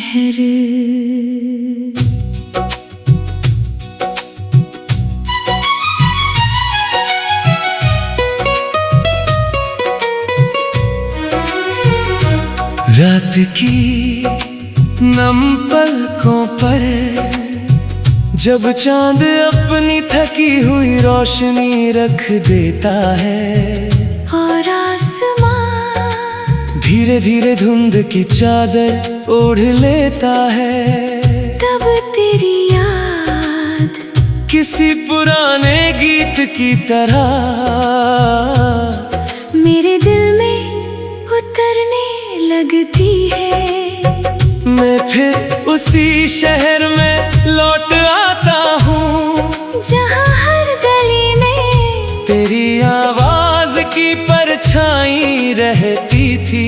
शहर। रात की नम पलकों पर जब चांद अपनी थकी हुई रोशनी रख देता है, और आसमां धीरे धीरे धुंध की चादर ओढ़ लेता है, तब तेरी याद किसी पुराने गीत की तरह मेरे दिल में उतरने लगती है। मैं फिर उसी शहर में लौट आता हूँ जहाँ हर गली में तेरी आवाज की परछाई रहती थी,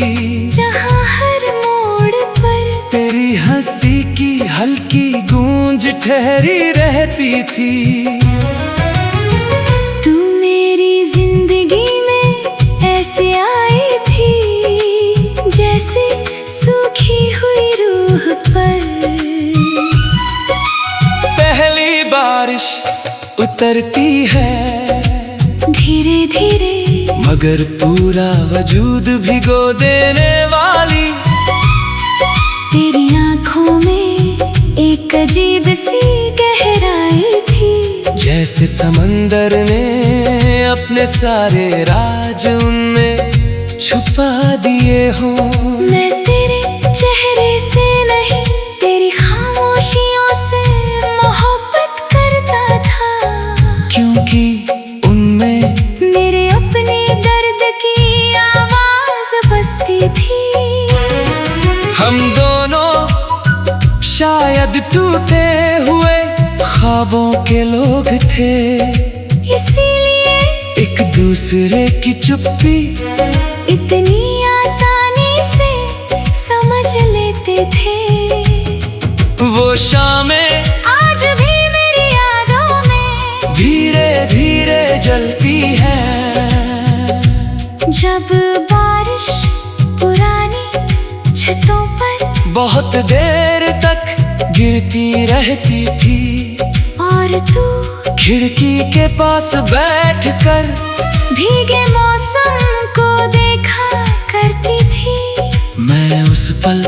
जहाँ हर मोड़ पर तेरी हंसी की हल्की गूंज ठहरी रहती थी। तू मेरी जिंदगी में ऐसे आई थी जैसे सूखी हुई रूह पर पहली बारिश उतरती है धीरे धीरे, मगर पूरा वजूद भिगो देने वाली। तेरी आंखों में एक अजीब सी गहराई थी, जैसे समंदर ने अपने सारे राज उनमें छुपा दिए हो। मैं तेरे चेहरे से नहीं तेरी खामोशियों से मोहब्बत करता था, क्योंकि उनमें मेरे अपने दर्द की आवाज बसती थी। हम दोनों शायद टूटे हुए ख्वाबों के लोग थे, इसीलिए एक दूसरे की चुप्पी इतनी आसानी से समझ लेते थे। वो शामें आज भी मेरी यादों में धीरे धीरे जलती है, जब बारिश पुरानी छतों पर बहुत देर तक गिरती रहती थी, और तू खिड़की के पास बैठकर भीगे मौसम को देखा करती थी। मैं उस पल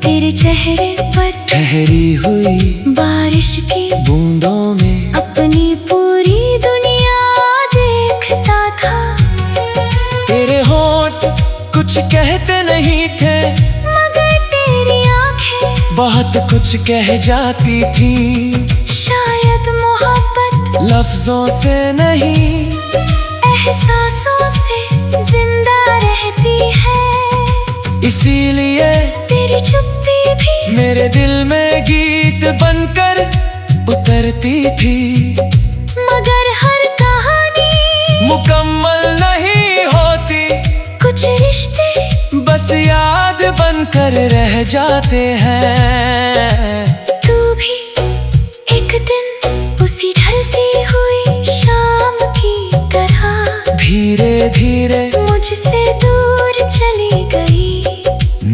तेरे चेहरे पर ठहरी हुई बारिश की बूंदों में अपनी पूरी दुनिया देखता था। तेरे होंठ कुछ कहते नहीं थे, मगर तेरी आंखें बहुत कुछ कह जाती थी, शायद मोहब्बत लफ्जों से नहीं एहसासों से जिंदा रहती है। इसीलिए तेरी चुप्पी भी मेरे दिल में गीत बनकर उतरती थी, मगर हर कहानी मुकम्मल नहीं होती, कुछ रिश्ते बस याद बनकर रह जाते हैं। तू भी एक दिन उसी ढलती हुई शाम की तरह धीरे धीरे मुझसे दूर चली गई,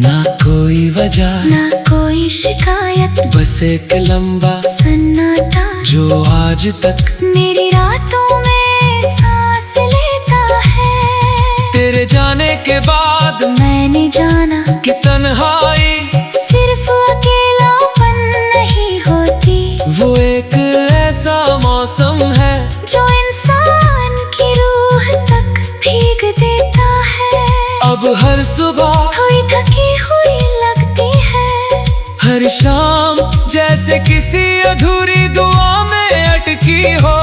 ना कोई वजह ना कोई शिकायत, बस एक लंबा सन्नाटा जो आज तक मेरी रातों में सांस लेता है। तेरे जाने के बाद मैंने जाना कि तन्हाई सिर्फ अकेलापन नहीं होती, वो एक ऐसा मौसम है जो इंसान की रूह तक भीग देता है। अब हर सुबह थोड़ी थकी हुई लगती है, हर शाम जैसे किसी अधूरी दुआ में अटकी हो,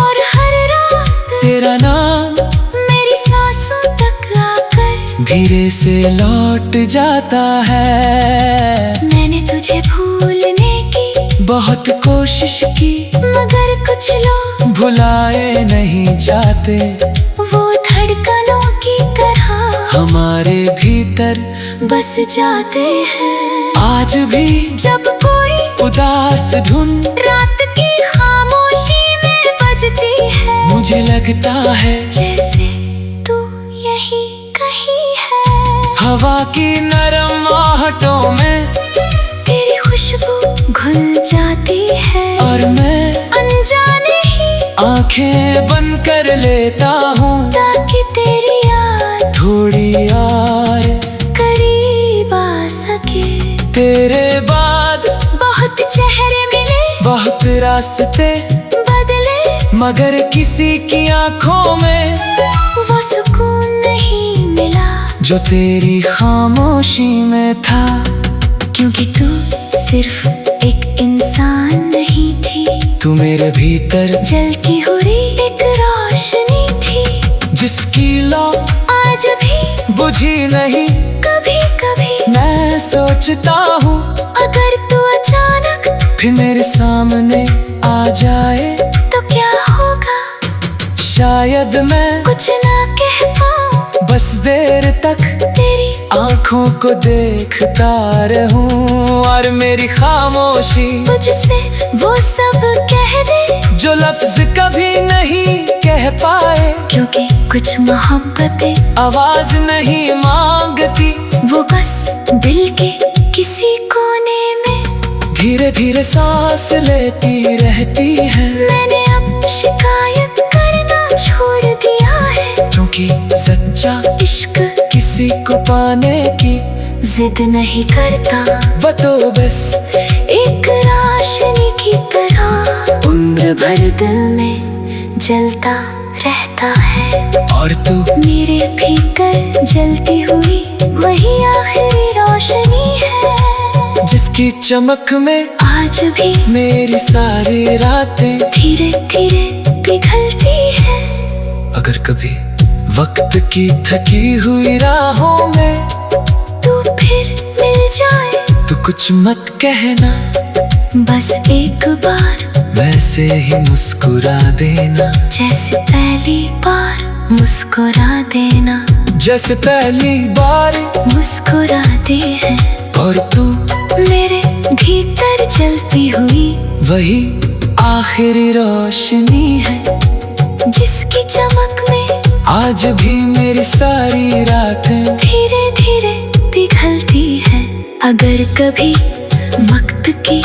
और हर रात तेरा नाम मेरी सांसों तक आकर धीरे से लौट जाता है। मैंने तुझे भूलने की बहुत कोशिश की, मगर कुछ लोग भुलाए नहीं जाते, वो धड़कनों की तरह हमारे भीतर बस जाते हैं। आज भी जब कोई उदास धुन रात की खामोशी में बजती है, मुझे लगता है जैसे तू यही कहीं है। हवा की नरम आहटों में आंखें बंद कर लेता हूँ ताकि तेरी याद थोड़ी यार करीब आ सके। तेरे बाद बहुत चेहरे मिले, बहुत रास्ते बदले, मगर किसी की आंखों में वो सुकून नहीं मिला जो तेरी खामोशी में था। क्योंकि तू सिर्फ एक इंसान नहीं थी, तू मेरे भीतर जलती हुई एक रोशनी थी जिसकी लौ आज भी बुझी नहीं। कभी कभी मैं सोचता हूँ अगर तू अचानक फिर मेरे सामने आ जाए तो क्या होगा। शायद मैं कुछ ना कह पाऊँ, बस देर तक तेरी आँखों को देखता रहूं और मेरी खामोशी तुझसे वो सब कह दे जो लफ्ज कभी नहीं कह पाए। क्योंकि कुछ मोहब्बतें आवाज नहीं मांगती, वो बस दिल के किसी कोने में धीरे धीरे सांस लेती रहती है। मैंने अब शिकायत करना छोड़ दिया है, क्योंकि सच्चा इश्क किसी को पाने की जिद नहीं करता, वो तो बस एक रोशनी की तरह उम्र भर दिल में जलता रहता है। और तू मेरे भीतर जलती हुई वही आखिरी रोशनी है, जिसकी चमक में आज भी मेरी सारी रातें धीरे धीरे पिघलती है। अगर कभी वक्त की थकी हुई राहों में तू फिर मिल जाए तो कुछ मत कहना, बस एक बार वैसे ही मुस्कुरा देना, जैसे पहली बार मुस्कुरा देना, जैसे पहली बार मुस्कुराते हैं। और तू मेरे भीतर जलती हुई वही आखिरी रोशनी है, जिसकी चमक में आज भी मेरी सारी रातें धीरे धीरे पिघलती है। अगर कभी वक्त की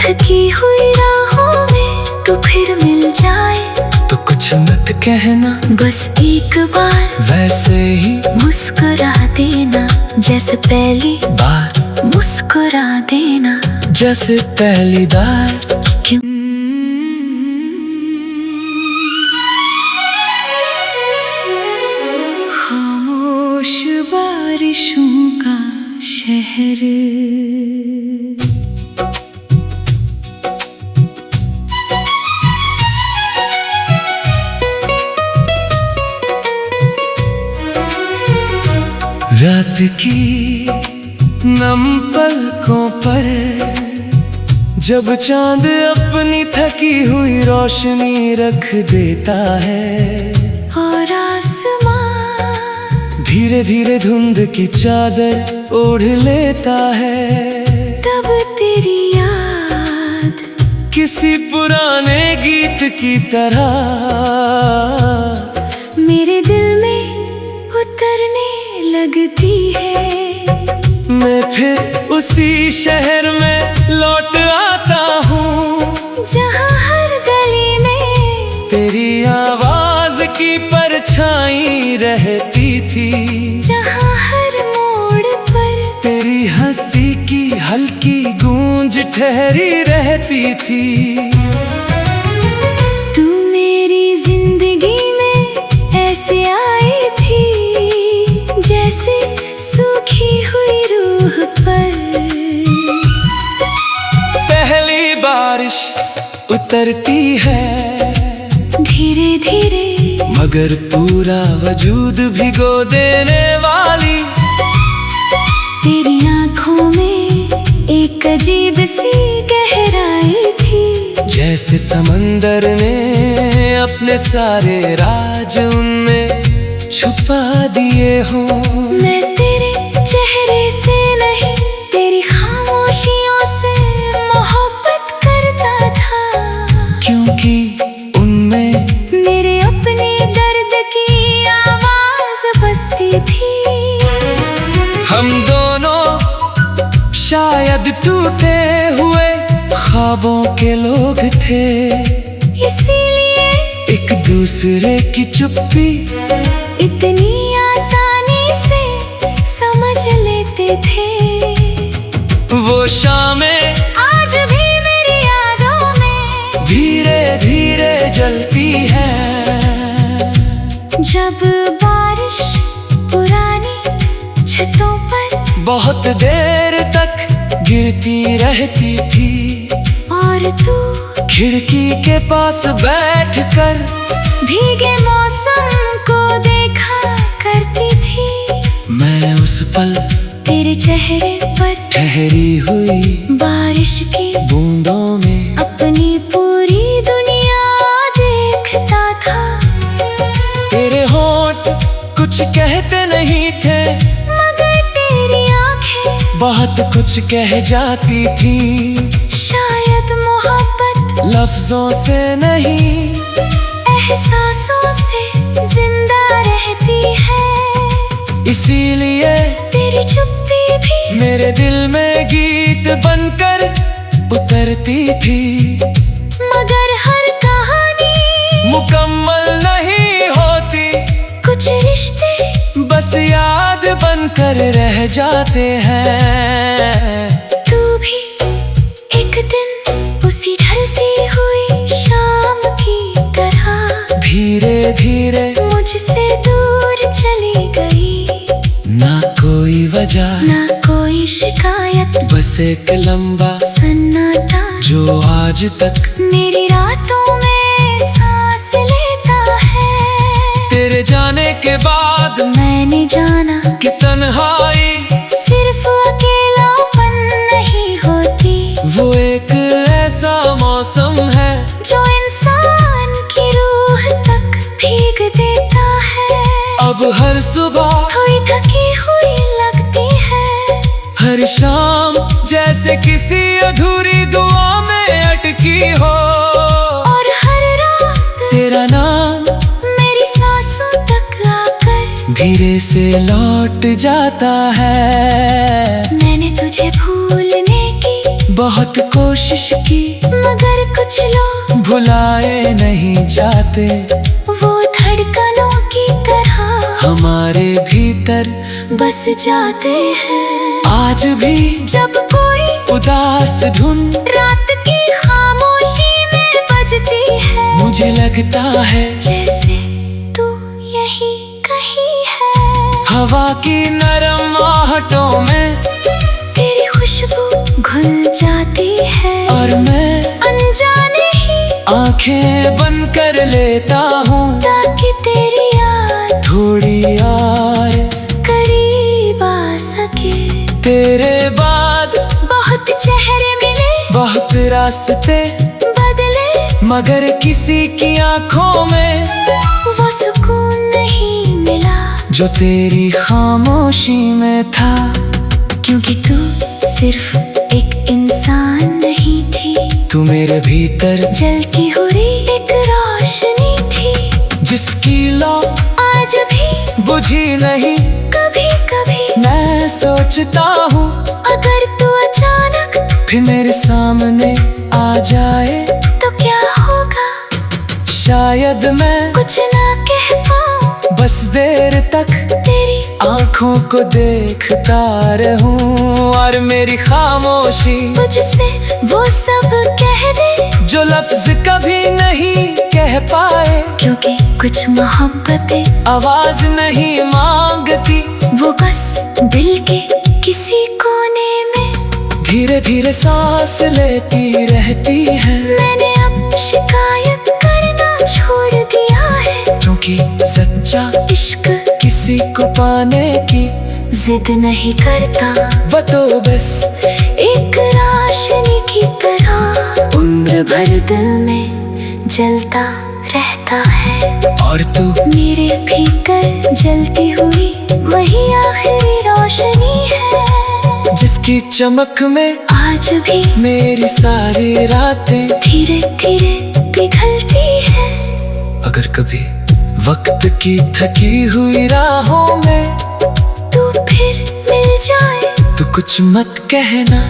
थकी हुई राहों में तू फिर मिल जाए तो कुछ मत कहना, बस एक बार वैसे ही मुस्कुरा देना, जैसे पहली बार मुस्कुरा देना। जैसे पहली बार। क्यों खामोश बारिशों का शहर, रात की नम पलकों पर जब चांद अपनी थकी हुई रोशनी रख देता है, और आसमां धीरे धीरे धुंध की चादर ओढ़ लेता है, तब तेरी याद किसी पुराने गीत की तरह मेरे दिल में उतरने लगती है। मैं फिर उसी शहर में लौट आता हूँ जहाँ हर गली में तेरी आवाज की परछाई रहती थी, जहाँ हर मोड़ पर तेरी हंसी की हल्की गूंज ठहरी रहती थी। तू मेरी जिंदगी में ऐसे आई थी जैसे सूखी हुई रूह पर पहली बारिश उतरती है धीरे धीरे, मगर पूरा वजूद भिगो देने वाली। तेरी आंखों में एक अजीब सी गहराई थी, जैसे समंदर ने अपने सारे राज उनमें छुपा दिए हो। मैं तेरे चेहरे से नहीं तेरी खामोशियों से मोहब्बत करता था, क्योंकि उनमें मेरे अपने दर्द की आवाज बसती थी। हम दोनों शायद टूटे हुए ख्वाबों के लोग थे, इसीलिए दूसरे की चुप्पी इतनी आसानी से समझ लेते थे। वो शामें आज भी मेरी यादों में धीरे धीरे जलती है। जब बारिश पुरानी छतों पर बहुत देर तक गिरती रहती थी और तू खिड़की के पास बैठकर भीगे मौसम को देखा करती थी। मैं उस पल तेरे चेहरे पर ठहरी हुई बारिश की बूंदों में अपनी पूरी दुनिया देखता था। तेरे होंठ कुछ कहते नहीं थे मगर तेरी आंखें बहुत कुछ कह जाती थी। शायद मोहब्बत लफ्जों से नहीं एहसासों से जिंदा रहती है। इसीलिए तेरी चुप्पी भी मेरे दिल में गीत बनकर उतरती थी। मगर हर कहानी मुकम्मल नहीं होती, कुछ रिश्ते बस याद बनकर रह जाते हैं। तू भी एक दिन उसी ढलती हुई शाम की तरह धीरे धीरे मुझसे दूर चली गई। ना कोई वजह ना कोई शिकायत, बस एक लंबा सन्नाटा जो आज तक मेरी रातों में सांस लेता है। तेरे जाने के बाद मैंने जाना कि तन्हाई सिर्फ अकेलापन नहीं होती। वो एक ऐसा मौसम है जो इंसान की रूह तक भीग देता है। अब हर सुबह थोड़ी थकी हुई लगती है, हर शाम जैसे किसी अधूरी दुआ में अटकी हो। और हर रात तेरा नाम मेरी सांसों तक आकर धीरे से लौट जाता है। मैंने तुझे भूलने की बहुत कोशिश की मगर कुछ लोग भुलाए नहीं जाते। वो धड़कनों की तरह हमारे भीतर बस जाते हैं। आज भी जब कोई उदास धुन रात की खामोशी में बजती है, मुझे लगता है जैसे तू यही कहीं है। हवा की नरम आहटों में तेरी खुशबू घुल जाती है और मैं अनजाने ही आंखें बंद कर लेता हूँ ताकि तेरी याद थोड़ी और करीब आ सके। तेरे बाद बहुत चेहरे मिले, बहुत रास्ते बदले, मगर किसी की आंखों में वो सुकून नहीं मिला जो तेरी खामोशी में था। क्योंकि तू सिर्फ एक इंसान नहीं थी, तू मेरे भीतर जलती हुई एक रोशनी थी जिसकी लौ आज भी बुझी नहीं। कभी कभी मैं सोचता हूँ अगर तू अचानक फिर मेरे सामने आ जाए तो क्या होगा। शायद मैं कुछ ना कह पाऊँ, बस देर तक तेरी आंखों को देखता रहूं और मेरी खामोशी मुझसे वो सब कह दे जो लफ्ज कभी नहीं कह पाए। क्योंकि कुछ मोहब्बतें आवाज नहीं मांगती, वो बस दिल के किसी कोने में धीरे धीरे सांस लेती रहती है। मैंने अब शिकायत करना छोड़ दिया है, क्योंकि सच्चा इश्क किसी को पाने की जिद नहीं करता। वो तो बस एक रोशनी की तरह उम्र भर दिल में जलता रहता है। और तू मेरे भीतर जलती हुई वही आखिरी रोशनी है जिसकी चमक में आज भी मेरी सारी रातें धीरे धीरे पिघलती है। अगर कभी वक्त की थकी हुई राहों में तू फिर मिल जाए तो कुछ मत कहना,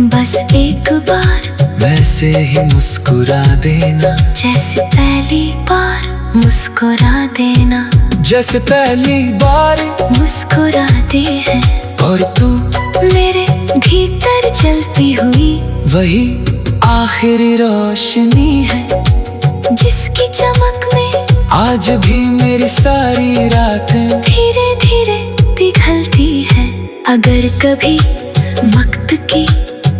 बस एक बार वैसे ही मुस्कुरा देना, जैसे पहली बार मुस्कुरा देना, जैसे पहली बार मुस्कुराते हैं। और तू मेरे भीतर जलती हुई वही आखिरी रोशनी है, जिसकी चमक में आज भी मेरी सारी रातें धीरे धीरे पिघलती है। अगर कभी वक्त की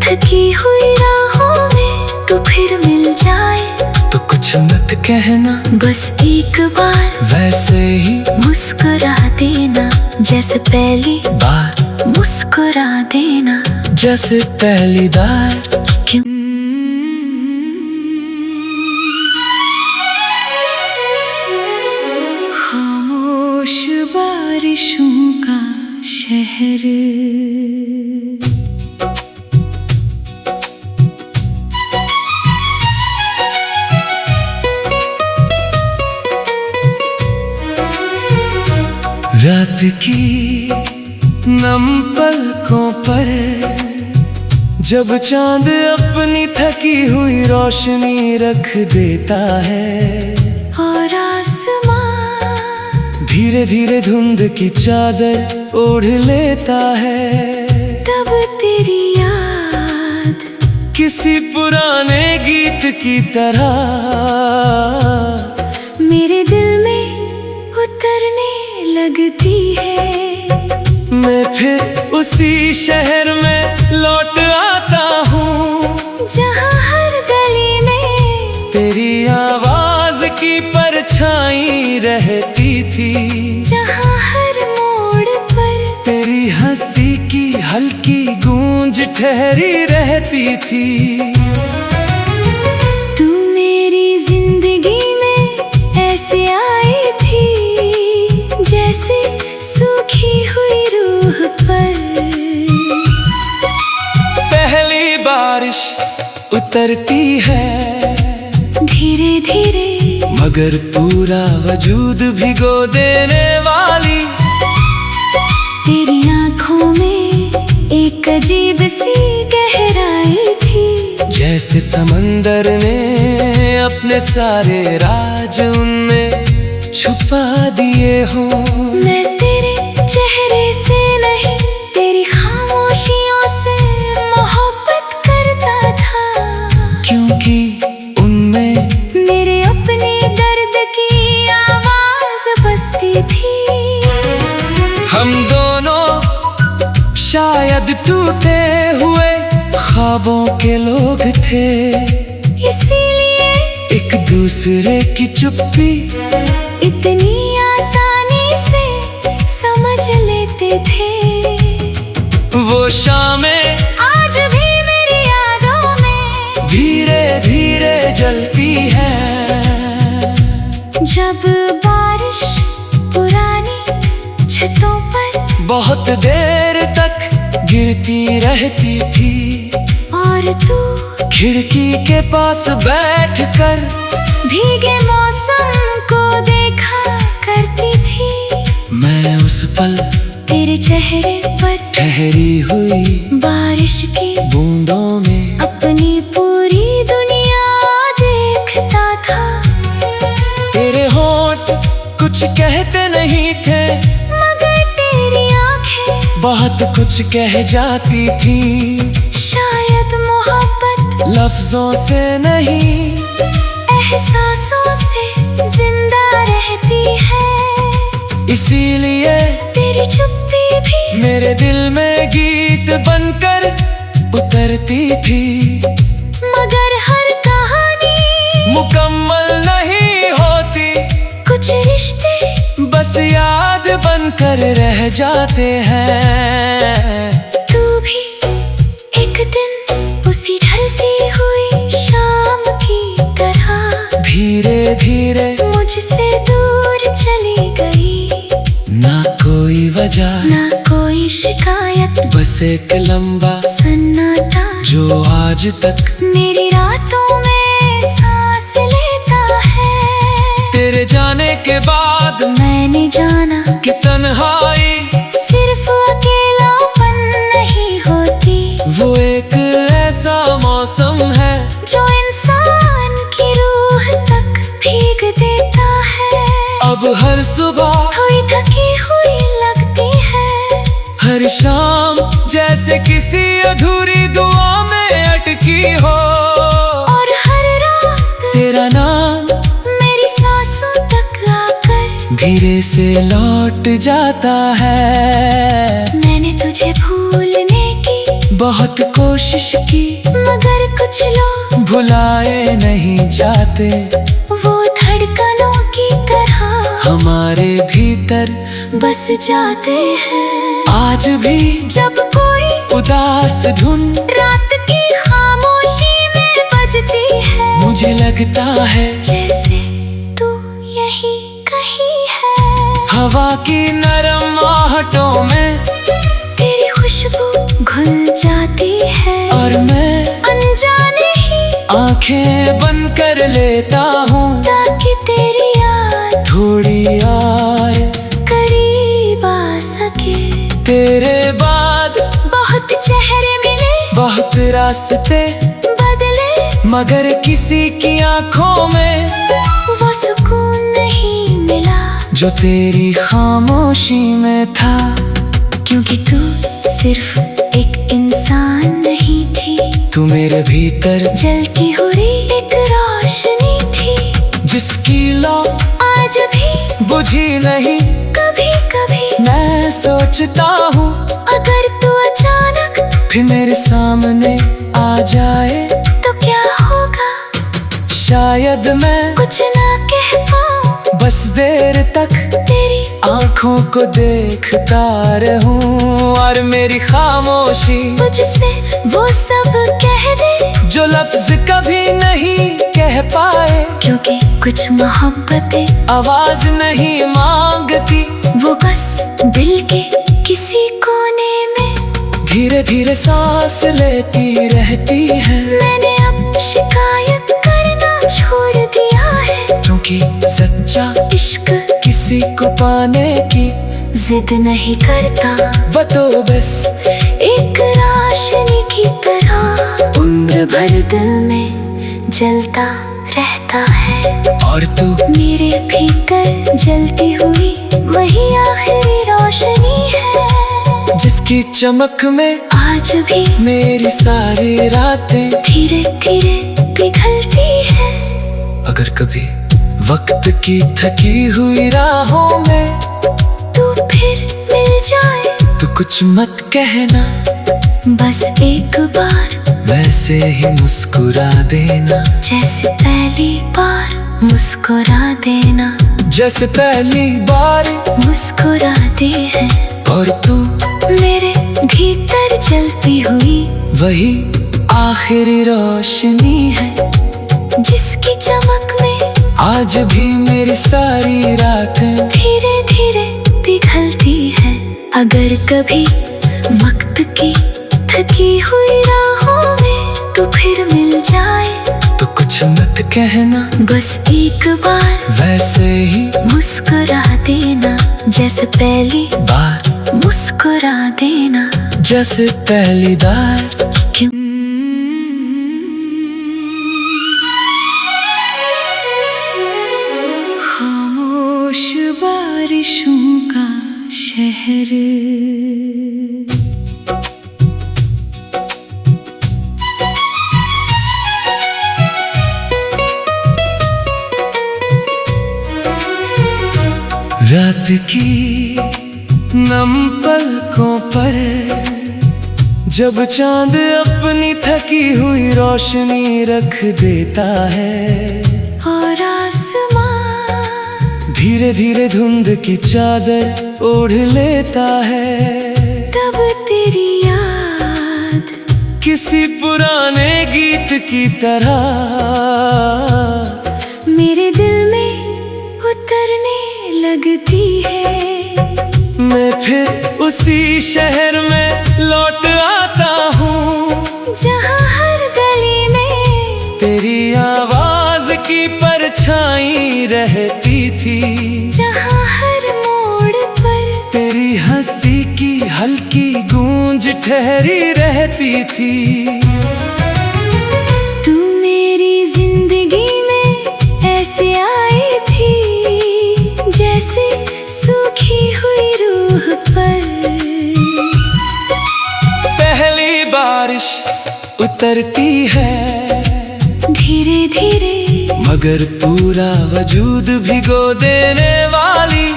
थकी हुई राहों में तो फिर मिल जाए तो कुछ मत कहना, बस एक बार वैसे ही मुस्कुरा देना, जैसे पहली बार मुस्कुरा देना। जैसे पहली बार। क्यों खामोश बारिशों का शहर, रात की नम पलकों पर जब चांद अपनी थकी हुई रोशनी रख देता है, और आसमां धीरे धीरे धुंध की चादर ओढ़ लेता है, तब तेरी याद किसी पुराने गीत की तरह मेरे दिल में उतरने लगती है। मैं फिर उसी शहर में लौट आता हूँ, जहाँ हर गली में तेरी आवाज की परछाई रहती थी, जहाँ हर मोड़ पर तेरी हंसी की हल्की गूंज ठहरी रहती थी। तू मेरी जिंदगी में ऐसे आई थी, जैसे सूखी हुई रूह पर पहली बारिश उतरती है धीरे धीरे, मगर पूरा वजूद भिगो देने वाली। तेरी आंखों में एक अजीब सी गहराई थी, जैसे समंदर ने अपने सारे राज उनमें छुपा दिए हो। मैं तेरे चेहरे से नहीं, तेरी खामोशियों से मोहब्बत करता था, क्योंकि उनमें मेरे अपने दर्द की आवाज बसती थी। हम दोनों शायद टूटे हुए ख्वाबों के लोग थे, इसीलिए एक दूसरे की चुप्पी इतनी आसानी से समझ लेते थे। वो शामें आज भी मेरी यादों में धीरे धीरे जलती है, जब बारिश पुरानी छतों पर बहुत देर तक गिरती रहती थी, और तू खिड़की के पास बैठकर भीगे मौसम को देखा करती थी। मैं उस पल तेरे चेहरे पर ठहरी हुई बारिश की बूंदों में अपनी पूरी दुनिया देखता था। तेरे होंठ कुछ कहते नहीं थे, मगर तेरी आंखें बहुत कुछ कह जाती थी, शायद मोहब्बत लफ्जों से नहीं एहसासों से जिंदा रहती है। इसीलिए तेरी चुप्पी भी मेरे दिल में गीत बनकर उतरती थी, मगर हर कहानी मुकम्मल नहीं होती, कुछ रिश्ते बस याद बनकर रह जाते हैं। तू भी एक दिन उसी ढलती हुई शाम की तरह धीरे धीरे मुझसे दूर चली गई, ना कोई वजह ना कोई शिकायत, बस एक लंबा सन्नाटा जो आज तक मेरी रातों में सांस लेता है। तेरे जाने के बाद मैंने जाना कि तन्हाई सिर्फ अकेलापन नहीं होती, वो एक अब हर सुबह थोड़ी थकी हुई लगती है, हर शाम जैसे किसी अधूरी दुआ में अटकी हो। और हर रात तेरा नाम मेरी सांसों तक आकर धीरे से लौट जाता है। मैंने तुझे भूलने की बहुत कोशिश की मगर कुछ लोग भुलाए नहीं जाते, वो धड़कनों की तरह हमारे भीतर बस जाते हैं। आज भी जब कोई उदास धुन रात की खामोशी में बजती है, मुझे लगता है जैसे तू यही कहीं है। हवा की नरम आहटों में तेरी खुशबू घुल जाती है, और मैं अनजाने ही आंखें बंद कर लेता हूँ ताकि तेरी याद थोड़ी और करीब आ सके। तेरे बाद बहुत चेहरे मिले, बहुत रास्ते बदले, मगर किसी की आंखों में वो सुकून नहीं मिला जो तेरी खामोशी में था। क्योंकि तू सिर्फ एक इंसान नहीं थी, तू मेरे भीतर जलती हुई एक रोशनी थी, जिसकी लौ आज भी बुझी नहीं। कभी कभी मैं सोचता हूँ अगर तू अचानक फिर मेरे सामने आ जाए तो क्या होगा। शायद मैं कुछ ना कह पाऊँ, बस देर तक तेरी आंखों को देखता रहूं, और मेरी खामोशी तुझसे वो सब कह दे जो लफ्ज कभी नहीं कह पाए। क्योंकि कुछ मोहब्बतें आवाज नहीं मांगती, वो बस दिल के किसी कोने में धीरे धीरे सांस लेती रहती है। मैंने अब शिकायत करना छोड़ दिया है, क्योंकि सच्चा इश्क किसी को पाने की जिद नहीं करता, वो तो बस एक रोशनी की तरह उम्र भर दिल में जलता रहता है। और तू मेरे भीतर जलती हुई वही आखिरी रोशनी है, जिसकी चमक में आज भी मेरी सारी रातें धीरे धीरे पिघलती है। अगर कभी वक्त की थकी हुई राहों में तू फिर मिल जाए तो कुछ मत कहना, बस एक बार वैसे ही मुस्कुरा देना, जैसे पहली बार मुस्कुरा देना, जैसे पहली बार मुस्कुराते हैं। और तू मेरे भीतर जलती हुई वही आखिरी रोशनी है, जिसकी चमक में आज भी मेरी सारी रातें धीरे धीरे पिघलती है। अगर कभी वक्त की थकी हुई राहों में तू फिर मिल जाए तो कुछ मत कहना, बस एक बार वैसे ही मुस्कुरा देना, जैसे पहली बार मुस्कुरा देना। जैसे पहली बार। क्यों खामोश बारिशों का शहर, रात की नम पलकों पर जब चांद अपनी थकी हुई रोशनी रख देता है, और आसमां धीरे धीरे धुंध की चादर ओढ़ लेता है। तब तेरी याद किसी पुराने गीत की तरह मेरे दिल में उतरने लगती है। मैं फिर उसी शहर में लौट आता हूँ जहाँ हर गली में तेरी आवाज की परछाई रहती थी, जहाँ हर मोड़ पर तेरी हंसी की हल्की गूंज ठहरी रहती थी। तू मेरी जिंदगी में ऐसे आई थी उतरती है धीरे धीरे, मगर पूरा वजूद भिगो देने वाली।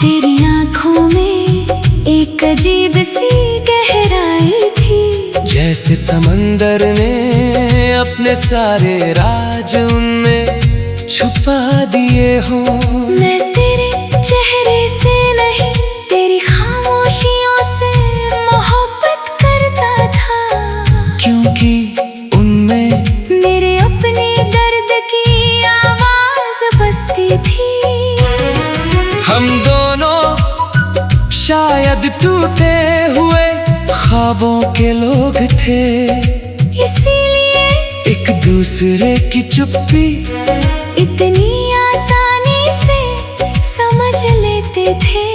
तेरी आंखों में एक अजीब सी गहराई थी, जैसे समंदर ने अपने सारे राज उनमें छुपा दिए हो। मैं तेरे चेहरे से नहीं, तेरी खामोशियों से मोहब्बत करता था, क्योंकि उनमें मेरे अपने दर्द की आवाज बसती थी। हम दोनों शायद टूटे हुए ख्वाबों के लोग थे, इसीलिए एक दूसरे की चुप्पी इतनी आसानी से समझ लेते थे।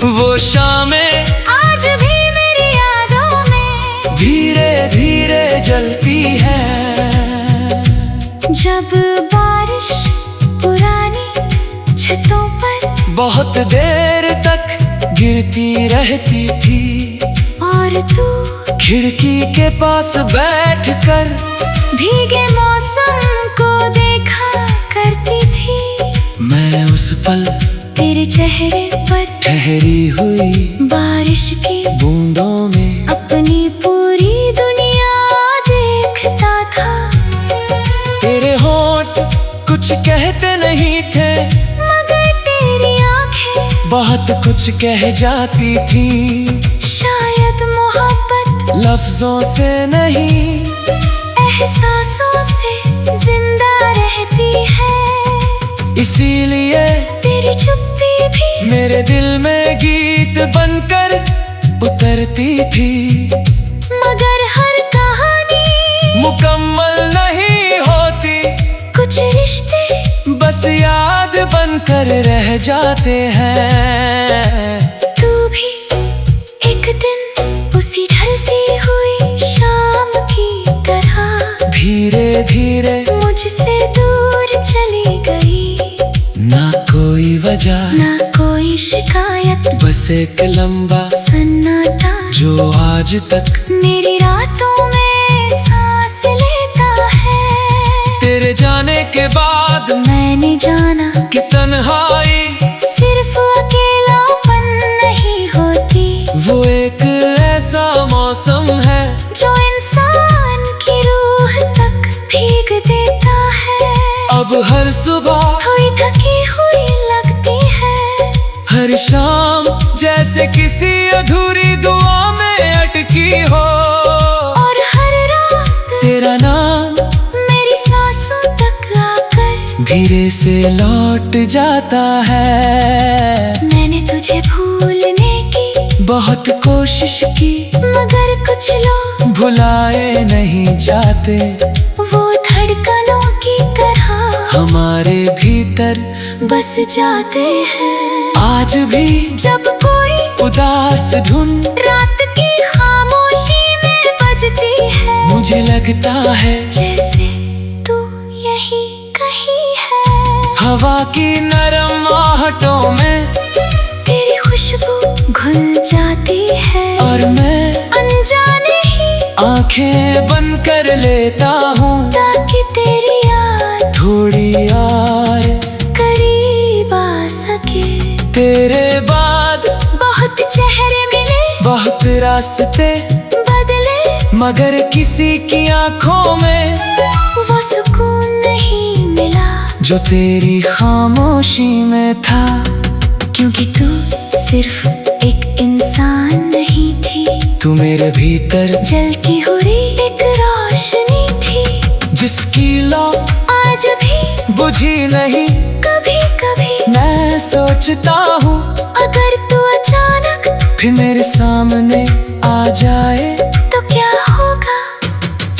वो शामें आज भी मेरी यादों में धीरे धीरे जलती है। जब बारिश पुरानी छतों पर बहुत देर तक गिरती रहती थी, और तू खिड़की के पास बैठकर भीगे मौसम को देखा करती थी। मैं उस पल तेरे चेहरे पर ठहरी हुई बारिश की बूंदों में अपनी पूरी दुनिया देखता था। तेरे होंठ कुछ कहते नहीं थे, मगर तेरी आंखें बहुत कुछ कह जाती थी। शायद मोहब्बत लफ्जों से नहीं, एहसासों से जिंदा रहती है। इसीलिए तेरी चुप्पी भी मेरे दिल में गीत बनकर उतरती थी। मगर हर कहानी मुकम्मल नहीं होती, कुछ रिश्ते बस याद बनकर रह जाते हैं। तू भी एक दिन उसी ढलती हुई शाम की तरह धीरे धीरे मुझसे दूर चली गई। ना कोई वजह, ना कोई शिकायत, बस एक लंबा सन्नाटा जो आज तक मेरी रातों में सांस लेता है। तेरे जाने के बाद मैंने जाना कि तन्हाई सिर्फ अकेलापन नहीं होती, वो एक ऐसा मौसम है जो इंसान की रूह तक भीग देता है। अब हर सुबह थोड़ी थकी हुई लगती है, हर शाम जैसे किसी अधूरी दुआ में अटकी हो। और हर रात तेरा नाम मेरी सांसों तक आकर धीरे से लौट जाता है। मैंने तुझे भूलने की बहुत कोशिश की, मगर कुछ लोग भुलाए नहीं जाते। वो धड़कनों की तरह हमारे भीतर बस जाते हैं। आज भी जब कोई उदास धुन रात की खामोशी में बजती है, मुझे लगता है जैसे तू यही कहीं है। हवा की नरम आहटों में तेरी खुशबू घुल जाती है, और मैं अनजाने ही आंखें बंद कर लेता हूँ, ताकि तेरी याद थोड़ी और करीब आ सके। तेरे बाद बहुत चेहरे मिले, बहुत रास्ते बदले, मगर किसी की आंखों में वो सुकून नहीं मिला जो तेरी खामोशी में था। क्योंकि तू सिर्फ एक इंसान नहीं थी, तू मेरे भीतर जलती हुई एक रोशनी थी, जिसकी लौ आज भी बुझी नहीं। कभी कभी मैं सोचता हूँ अगर तू अचानक फिर मेरे सामने आ जाए तो क्या होगा।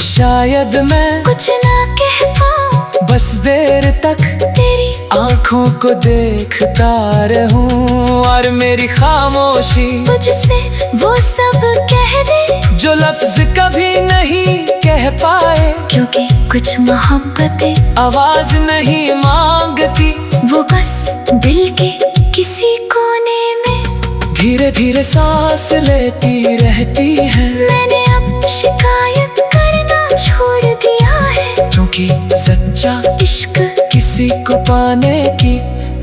शायद मैं कुछ ना कह पाऊँ, बस देर तक तेरी आंखों को देखता रहूं, और मेरी खामोशी तुझसे वो सब कह दे जो लफ्ज कभी नहीं कह पाए। क्योंकि कुछ मोहब्बतें आवाज नहीं मांगती, वो बस दिल के किसी कोने में धीरे धीरे सांस लेती रहती है। मैंने अब शिकायत करना छोड़ दिया है, क्योंकि सच्चा इश्क किसी को पाने की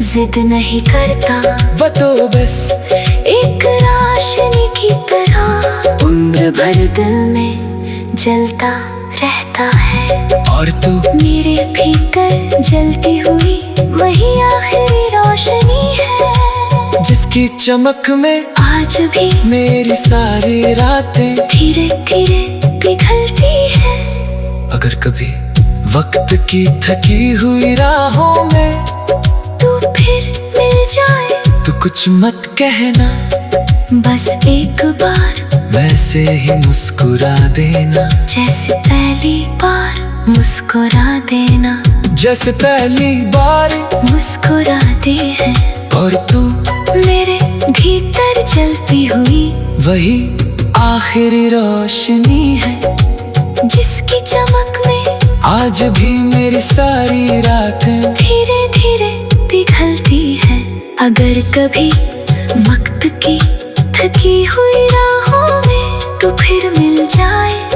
जिद नहीं करता, वो तो बस एक रोशनी की तरह उम्र भर दिल में जलता रहता है। और तू मेरे भीतर जलती हुई वही आखिरी रोशनी है, जिसकी चमक में आज भी मेरी सारी रातें धीरे धीरे पिघलती है। अगर कभी वक्त की थकी हुई राहों में तू फिर मिल जाए तो कुछ मत कहना, बस एक बार वैसे ही मुस्कुरा देना, जैसे पहली बार मुस्कुरा देना, जैसे पहली बार मुस्कुराते हैं। और तू मेरे भीतर जलती हुई वही आखिरी रोशनी है, जिसकी चमक में आज भी मेरी सारी रातें धीरे धीरे पिघलती है। अगर कभी वक्त की थकी हुई राहों में तू फिर मिल जाए